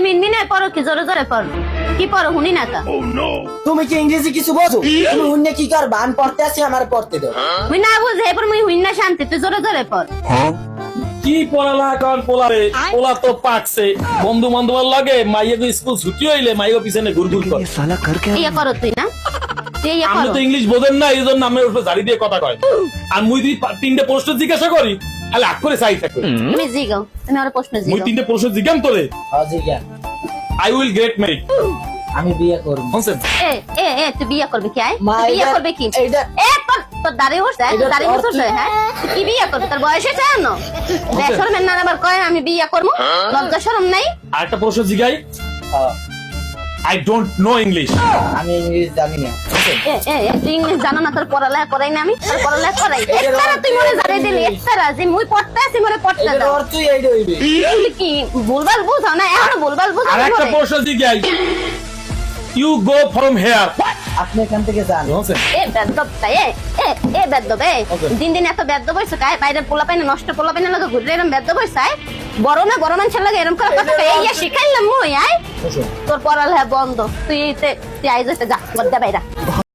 মিনমিনে পড়ো কি জোরে জোরে পড়ো কি পড়ো হুনি না কা তুমি কি ইংরেজি কিছু বোঝো? তুমি হুন্নে কি কর বান পড়তে আসি আমার পড়তে দাও। মুই না বুঝে এরপর মুই হুইন না শান্তি তুই জোরে জোরে পড় কি পড়ালেখা কর পোলারে পোলা তো পাকছে বন্ধু বান্ধবের লাগে মাইয়াকে স্কুল ছুটি হইলে মাইয়া পিছনে ঘুরঘুর করে ইয়া করো তুই না তুই ইয়া আপনি করো তো ইংলিশ বোঝেন না এই জন্য আমার উপরে জারি দিয়ে কথা কয় আর মুই যদি তিনটে প্রশ্ন জিজ্ঞাসা করি তাহলে আগ করে চাই থাকবে তুমি জিগাও তুমি আর প্রশ্ন মুই জিগাও তিনটে প্রশ্ন জিজ্ঞাম তোরে অজিজ্ঞা আই উইল গেট ম্যারিড আমি বিয়ে করব। শুনছেন এ এ এ তুই বিয়া করবি কি আয় মা, তুই বিয়া এটা- করবে কি এটা- এ তোর দাড়ি বসে এটা দাড়ি তোর বসে হ্যাঁ তুই কি বিয়া করবি তোর বয়স হয়েছে জানো বেশরমের না আবার কয় আমি বিয়া করবো লজ্জা শরম নাই আর একটা প্রশ্ন জিগাই হ্যাঁ, আই ডোন্ট নো ইংলিশ আমি ইংরেজি জানি না। এ এ এ, তুই ইংলিশ জানো না তোর পড়ালেখা করাই না আমি তোর পড়ালেখা করাই একটারা তুই মনে জানাই দিলি একটারা যে মুই পড়তে আছি মনে পড়তে এটার দাও অর্থই এইটা হইবে। তুই কি ভুলভাল বুঝাও না এখনো ভুলভাল আর বুঝাও একটা না প্রশ্ন জিগাই ইউ গো ফ্রম হেয়ার আপনি এখান থেকে যান। শুনছেন এ বেদ্যবটা এ বেদ্যব এ Okay. দিন দিন এত বেদ্যব হইছে কায় বাইরে পোলা পাইনে নষ্ট পোলা পাইনে লাগে ঘুরে এরম বেদ্যব হইছে বড় না বড় মানুষের লাগে এরম করে কথা কয় এই শিখাইলাম মুই আয় শুনুন তোর পড়ালেখা বন্ধ তুই আইজ যা গদ্দা বাইরা